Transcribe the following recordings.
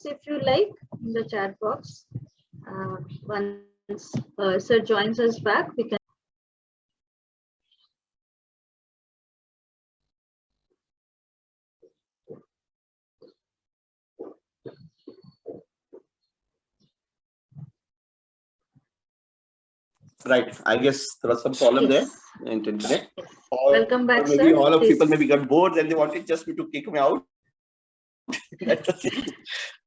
if you like in the chat box. Once Sir joins us back, we can. Right. I guess there was some problem there in internet. Yes. Or, Welcome back, or maybe sir. all of Please. people maybe got bored and they wanted just me to kick me out. That's the thing.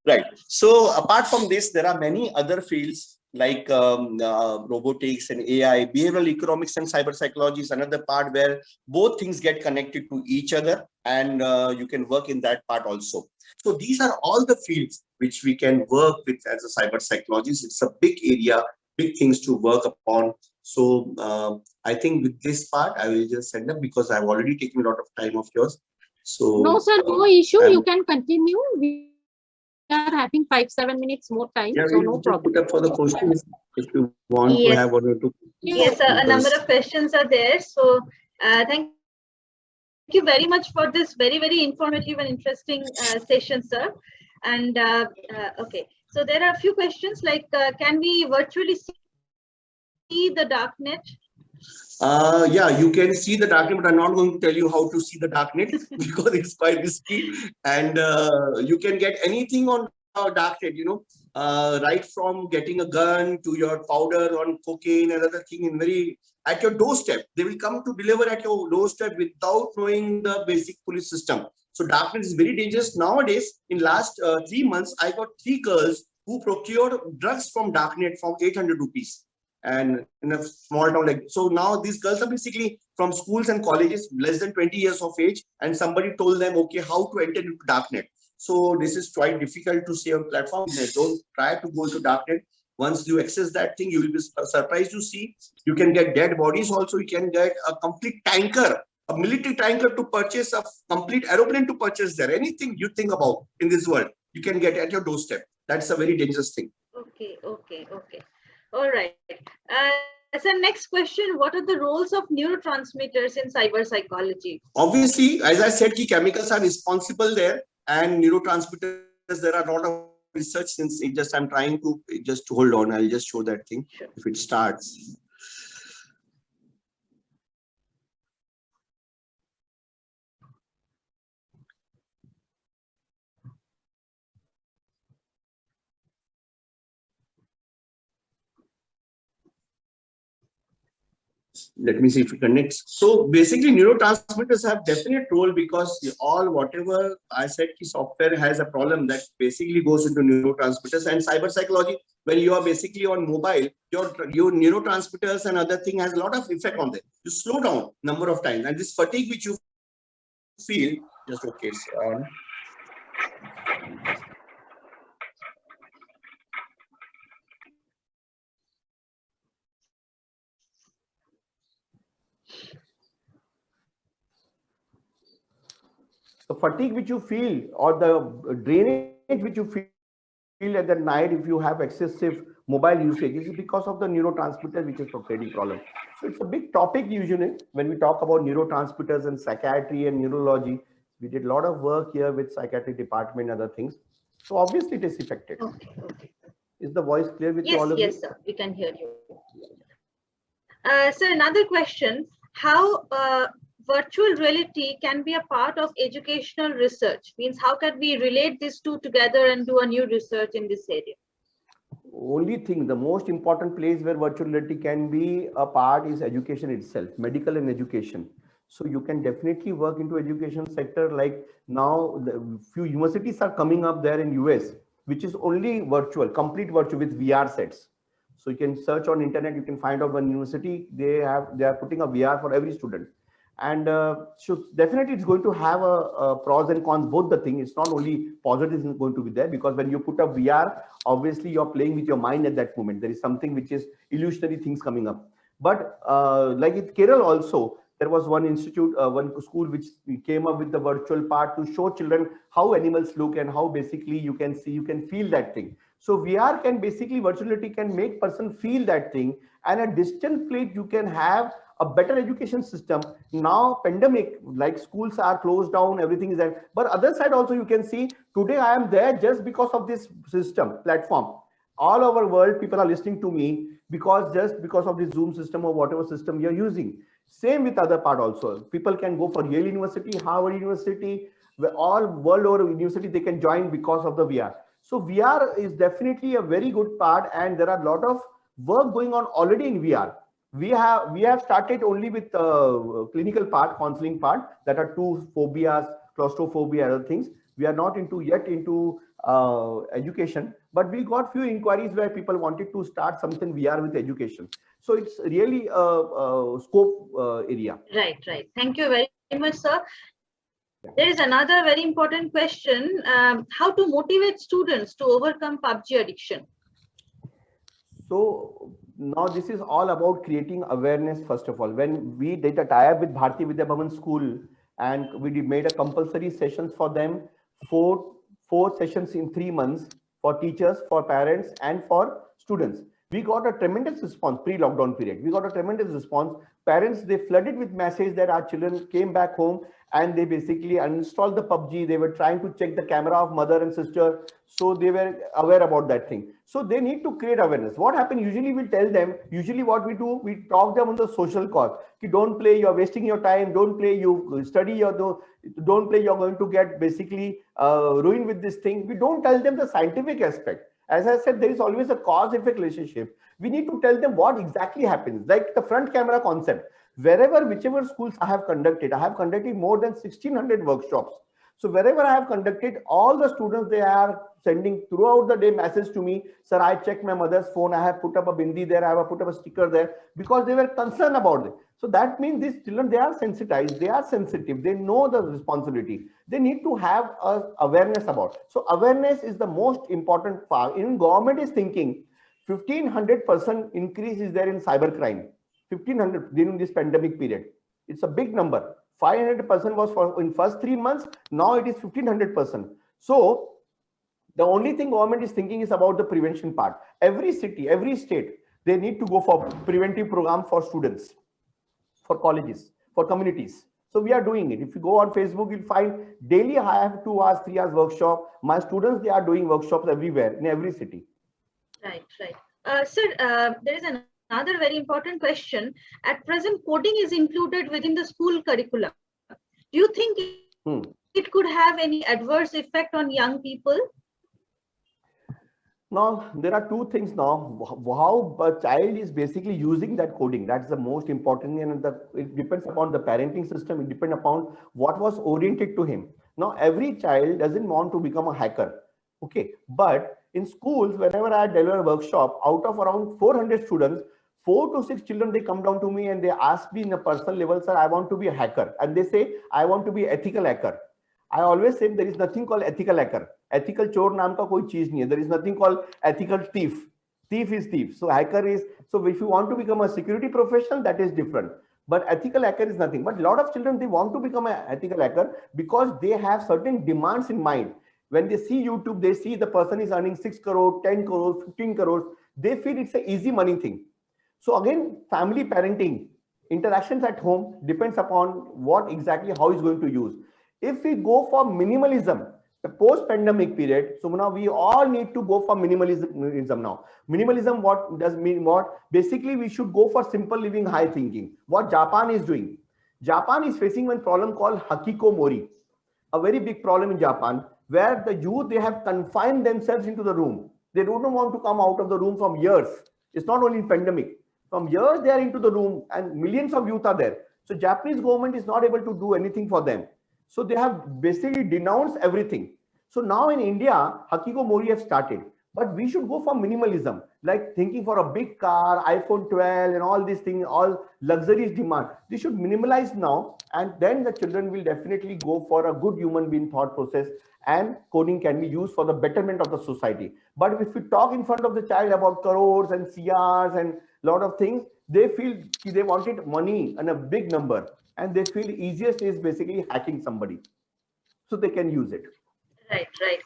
Right. So apart from this, there are many other fields like robotics and AI. Behavioral economics and cyber psychology is another part where both things get connected to each other, and you can work in that part also. So these are all the fields which we can work with as a cyber psychologist. It's a big area, big things to work upon. So I think with this part, I will just send up because I've already taken a lot of time of yours. So no, sir, no issue. You can continue. We are having 5-7 minutes more time, yeah, so no problem. Put up for the questions if you want to have one or two. Yes, a number of questions are there. So thank you very much for this very, very informative and interesting session, sir. And okay, so there are a few questions like, can we virtually see the darknet? Yeah, you can see the darknet, but I'm not going to tell you how to see the darknet because it's quite risky. And you can get anything on darknet, you know, right from getting a gun to your powder on cocaine and other thing in very at your doorstep. They will come to deliver at your doorstep without knowing the basic police system. So darknet is very dangerous nowadays. In last 3 months, I got 3 girls who procured drugs from darknet from 800 rupees. And in a small town like so, now these girls are basically from schools and colleges, less than 20 years of age, and somebody told them, okay, how to enter into darknet. So this is quite difficult to say on platform. Don't try to go to darknet. Once you access that thing, you will be surprised to see you can get dead bodies. Also, you can get a complete tanker, a military tanker to purchase, a complete aeroplane to purchase there. Anything you think about in this world, you can get at your doorstep. That's a very dangerous thing. Okay. All right. So next question, what are the roles of neurotransmitters in cyber psychology? Obviously, as I said, key chemicals are responsible there, and neurotransmitters, there are a lot of research. Since it just I'm trying to just hold on, I'll just show that thing if it starts. Let me see if it connects. So basically, neurotransmitters have definite role because all whatever I said, ki software has a problem that basically goes into neurotransmitters and cyber psychology. When you are basically on mobile, your neurotransmitters and other thing has a lot of effect on them. You slow down number of times, and this fatigue which you feel, just okay, it's on. The fatigue which you feel or the drainage which you feel at the night if you have excessive mobile usage is because of the neurotransmitter which is creating problem. So it's a big topic usually when we talk about neurotransmitters and psychiatry and neurology. We did a lot of work here with psychiatry department and other things. So obviously it is affected. Okay. Is the voice clear with all of you? Yes, sir. We can hear you. So another question, how virtual reality can be a part of educational research? Means how can we relate these two together and do a new research in this area? Only thing, the most important place where virtual reality can be a part is education itself, medical and education. So you can definitely work into education sector. Like now, the few universities are coming up there in US, which is only virtual, complete virtual with VR sets. So you can search on internet, you can find out one university, they are putting a VR for every student. And so definitely it's going to have a pros and cons, both the thing. It's not only positive is going to be there, because when you put up VR, obviously you're playing with your mind at that moment. There is something which is illusionary things coming up. But like in Kerala also, there was one institute, one school which came up with the virtual part to show children how animals look and how basically you can see, you can feel that thing. So VR can basically, virtual reality can make person feel that thing, and a distant plate you can have a better education system. Now pandemic, like schools are closed down, everything is there. But other side also you can see today I am there just because of this system platform. All over world people are listening to me because just because of the Zoom system or whatever system you're using. Same with other part also. People can go for Yale University, Harvard University, all world over university they can join because of the VR. So VR is definitely a very good part, and there are a lot of work going on already in VR. We have started only with clinical part, counseling part, that are two phobias, claustrophobia, other things. We are not into yet into education, but we got few inquiries where people wanted to start something VR with education. So it's really a scope area. Right, right. Thank you very much, sir. There is another very important question. How to motivate students to overcome PUBG addiction? So now this is all about creating awareness. First of all, when we did a tie-up with Bharati Vidya Bhavan School, and we made a compulsory sessions for them, four sessions in 3 months for teachers, for parents, and for students. We got a tremendous response pre-lockdown period. We got a tremendous response. Parents, they flooded with messages that our children came back home and they basically uninstalled the PUBG. They were trying to check the camera of mother and sister. So they were aware about that thing. So they need to create awareness. What happened? Usually we'll tell them, usually what we do, we talk them on the social cause. Don't play, you're wasting your time. Don't play, you study, or don't play, you're going to get basically ruined with this thing. We don't tell them the scientific aspect. As I said, there is always a cause-effect relationship. We need to tell them what exactly happens, like the front camera concept. Wherever, whichever schools I have conducted more than 1,600 workshops. So wherever I have conducted, all the students, they are sending throughout the day message to me, sir, I checked my mother's phone, I have put up a bindi there, I have put up a sticker there, because they were concerned about it. So that means these children, they are sensitized, they are sensitive, they know the responsibility. They need to have awareness about. So awareness is the most important part. Even government is thinking 1,500% increase is there in cybercrime. 1,500 during this pandemic period. It's a big number. 500% was for in first 3 months. Now it is 1,500%. So the only thing government is thinking is about the prevention part. Every city, every state, they need to go for preventive program for students, for colleges, for communities. So we are doing it. If you go on Facebook, you'll find daily I have 2 hours, 3 hours workshop. My students, they are doing workshops everywhere in every city. Right, right. Sir, there is another very important question. At present, coding is included within the school curriculum. Do you think it could have any adverse effect on young people? Now, there are two things now. How a child is basically using that coding, that's the most important, and it depends upon the parenting system. It depends upon what was oriented to him. Now, every child doesn't want to become a hacker. Okay, but in schools, whenever I deliver a workshop, out of around 400 students, 4 to 6 children, they come down to me and they ask me in a personal level, sir, I want to be a hacker. And they say, I want to be ethical hacker. I always say there is nothing called ethical hacker. Ethical chor naam ka koi cheez nahi hai. There is nothing called ethical thief. Thief is thief. So hacker is, so if you want to become a security professional, that is different. But ethical hacker is nothing. But a lot of children, they want to become an ethical hacker because they have certain demands in mind. When they see YouTube, they see the person is earning 6 crore, 10 crore, 15 crores. They feel it's an easy money thing. So again, family parenting, interactions at home depends upon what exactly, how he's going to use. If we go for minimalism, the post-pandemic period, so now we all need to go for minimalism now. Minimalism, what does mean what? Basically, we should go for simple living, high thinking. What Japan is doing. Japan is facing one problem called hikikomori, a very big problem in Japan, where the youth, they have confined themselves into the room. They don't want to come out of the room from years. It's not only in pandemic. From years, they are into the room and millions of youth are there. So Japanese government is not able to do anything for them. So they have basically denounced everything. So now in India, hikikomori have started. But we should go for minimalism, like thinking for a big car, iPhone 12 and all these things, all luxuries demand. They should minimalize now, and then the children will definitely go for a good human being thought process, and coding can be used for the betterment of the society. But if we talk in front of the child about crores and CRs and lot of things, they feel they wanted money and a big number, and they feel easiest is basically hacking somebody so they can use it. Right, right.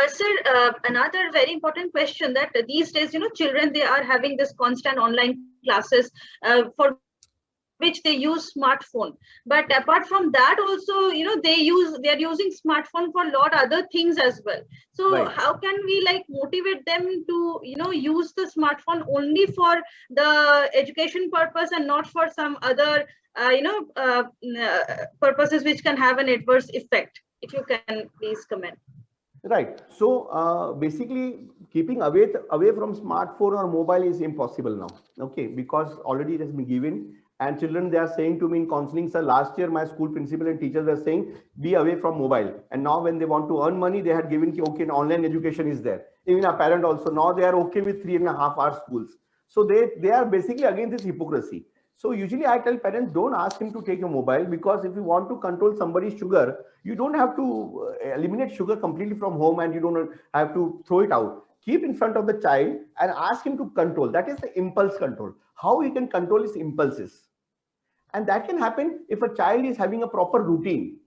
Sir, another very important question that these days, children, they are having this constant online classes for which they use smartphone. But apart from that, also, they are using smartphone for a lot other things as well. So Right. how can we like motivate them to, use the smartphone only for the education purpose and not for some other, purposes which can have an adverse effect? If you can please comment. Right. So basically, keeping away from smartphone or mobile is impossible now. Okay, because already it has been given, and children, they are saying to me in counseling, sir, last year my school principal and teachers were saying be away from mobile, and now when they want to earn money, they had given okay, online education is there. Even a parent also now they are okay with 3.5 hour schools. So they are basically against this hypocrisy. So usually I tell parents, don't ask him to take a mobile, because if you want to control somebody's sugar, you don't have to eliminate sugar completely from home, and you don't have to throw it out. Keep in front of the child and ask him to control. That is the impulse control. How he can control his impulses. And that can happen if a child is having a proper routine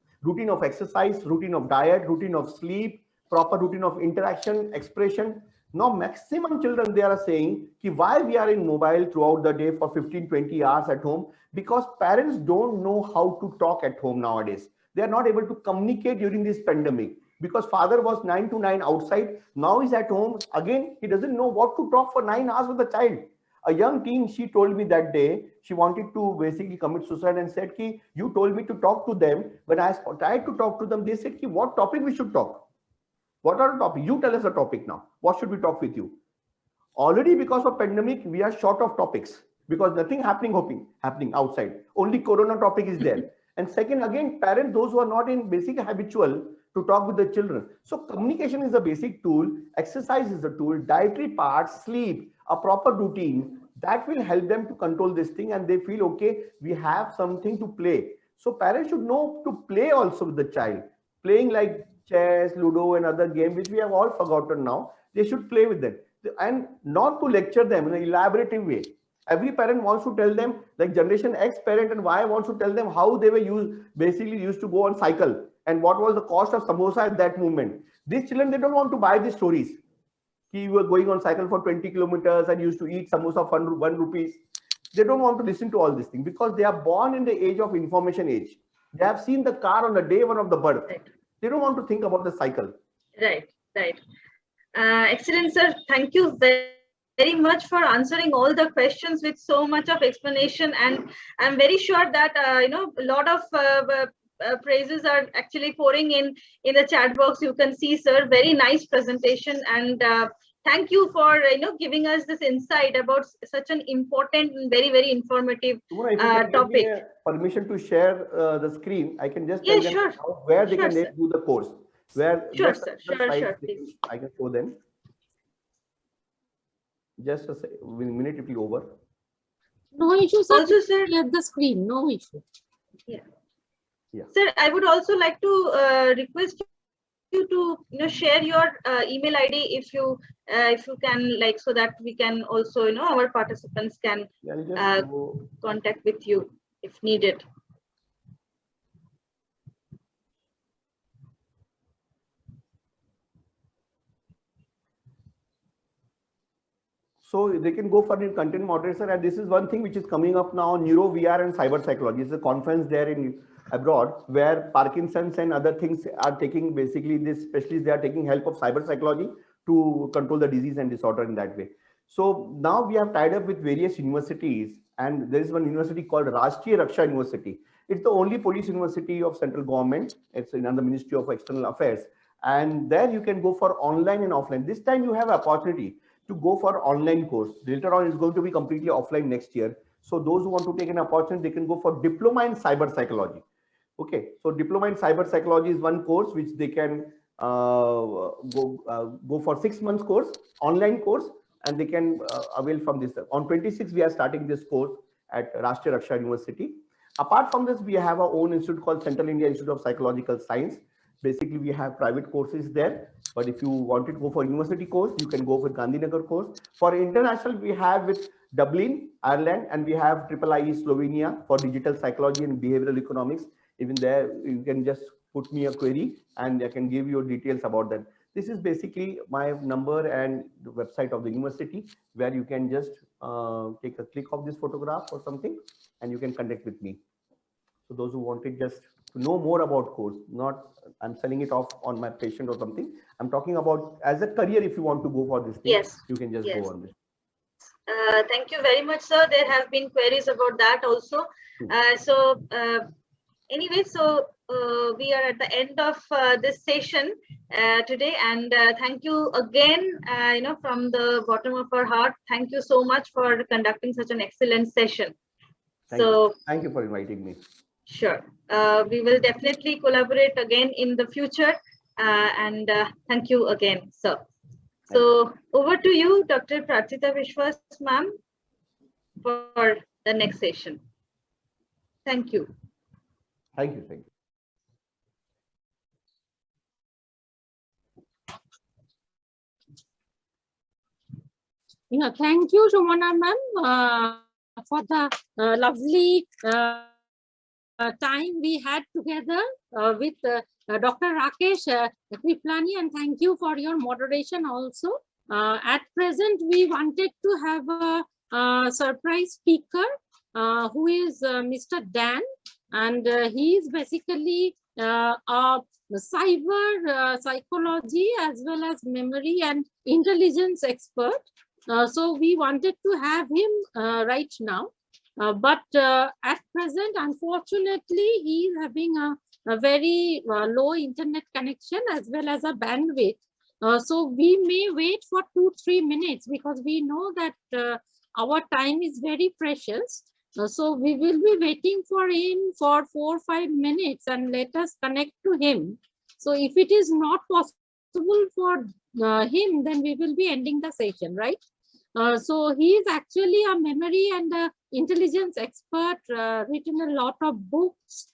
of exercise, routine of diet, routine of sleep, proper routine of interaction, expression. Now, maximum children, they are saying ki why we are in mobile throughout the day for 15-20 hours at home, because parents don't know how to talk at home nowadays. They are not able to communicate during this pandemic, because father was 9 to 9 outside. Now he's at home. Again, he doesn't know what to talk for 9 hours with the child. A young teen, she told me that day, she wanted to basically commit suicide and said, ki, you told me to talk to them. When I tried to talk to them, they said, ki, what topic we should talk? What are the topics? You tell us a topic now. What should we talk with you? Already because of pandemic, we are short of topics, because nothing happening outside. Only corona topic is there. And second, again, parents, those who are not in basic habitual to talk with the children. So communication is a basic tool, exercise is the tool, dietary part, sleep, a proper routine, that will help them to control this thing, and they feel, okay, we have something to play. So parents should know to play also with the child, playing like chess, ludo, and other games, which we have all forgotten now. They should play with them, and not to lecture them in an elaborative way. Every parent wants to tell them, like generation X parent and Y wants to tell them how they were basically used to go on cycle and what was the cost of samosa at that moment. These children, they don't want to buy these stories. You were going on cycle for 20 kilometers and used to eat samosa for 1 rupees. They don't want to listen to all these things, because they are born in the age of information age. They have seen the car on the day one of the birth. Right. They don't want to think about the cycle. Right, right. Excellent, sir. Thank you very much for answering all the questions with so much of explanation. And I'm very sure that, a lot of praises are actually pouring in the chat box. You can see, sir, very nice presentation. And thank you for, giving us this insight about such an important and very, very informative topic. Permission to share the screen, I can just Yeah, tell them sure. where they Sure, can sir. do the course. Where Sure, sir. Sure, please. I can show them. Just a minute, it will be over. No issue, sir. Also, sir. Share the screen. No issue. Yeah. Yeah. Sir, I would also like to request you to share your email ID if you can, like, so that we can also our participants can contact with you if needed. So they can go for the content moderator, and this is one thing which is coming up now, Neuro VR and cyber psychology. It's a conference there in abroad where Parkinson's and other things are taking, basically this specialists, they are taking help of cyber psychology to control the disease and disorder in that way. So now we have tied up with various universities, and there is one university called Rashtriya Raksha University. It's the only police university of central government. It's in the Ministry of External Affairs. And there you can go for online and offline. This time you have an opportunity to go for online course. Later on, it's going to be completely offline next year. So those who want to take an opportunity, they can go for diploma in cyber psychology. Okay, so diploma in cyber psychology is one course which they can go for 6 months course, online course, and they can avail from this. On 26, we are starting this course at Rashtriya Raksha University. Apart from this, we have our own institute called Central India Institute of Psychological Science. Basically, we have private courses there. But if you wanted to go for university course, you can go for Gandhinagar course. For international, we have with Dublin, Ireland, and we have IIIE Slovenia for digital psychology and behavioral economics. Even there, you can just put me a query and I can give you details about that. This is basically my number and the website of the university, where you can just take a click of this photograph or something, and you can connect with me. So those who wanted just to know more about course, not I'm selling it off on my patient or something. I'm talking about as a career. If you want to go for this thing, Yes. you can just Yes. go on this. Thank you very much, sir. There have been queries about that also. Anyway, so we are at the end of this session today, and thank you again, from the bottom of our heart. Thank you so much for conducting such an excellent session. Thank you for inviting me. Sure. We will definitely collaborate again in the future, and thank you again, sir. So over to you, Dr. Prachita Vishwas, ma'am, for the next session. Thank you. Thank you. Thank you. Yeah, thank you, Shomana ma'am, for the lovely time we had together with Dr. Rakesh Kriplani, and thank you for your moderation also. At present, we wanted to have a surprise speaker who is Mr. Dan, and he is basically a cyber psychology as well as memory and intelligence expert. So we wanted to have him right now. But at present, unfortunately, he is having a very low internet connection as well as a bandwidth. So we may wait for 2-3 minutes, because we know that our time is very precious. So we will be waiting for him for 4-5 minutes, and let us connect to him. So if it is not possible for him, then we will be ending the session, right? So he is actually a memory and intelligence expert, written a lot of books.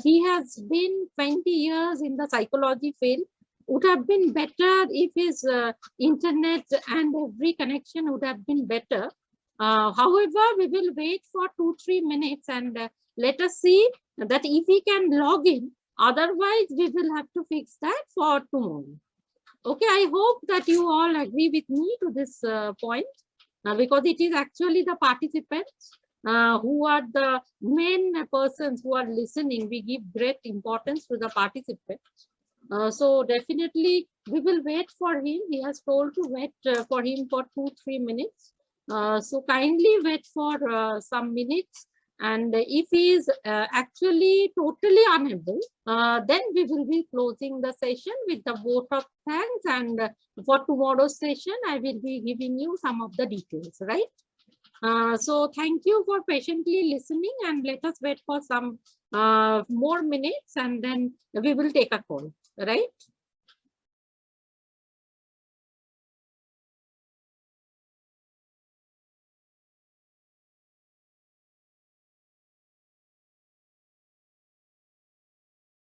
He has been 20 years in the psychology field. Would have been better if his internet and every connection would have been better. However, we will wait for 2-3 minutes, and let us see that if he can log in. Otherwise, we will have to fix that for tomorrow. Okay, I hope that you all agree with me to this point, because it is actually the participants who are the main persons who are listening. We give great importance to the participants. So definitely we will wait for him. He has told to wait for him for 2-3 minutes. So kindly wait for some minutes. And if he is actually totally unable, then we will be closing the session with the vote of thanks. And for tomorrow's session, I will be giving you some of the details, right? So thank you for patiently listening, and let us wait for some more minutes, and then we will take a call, right?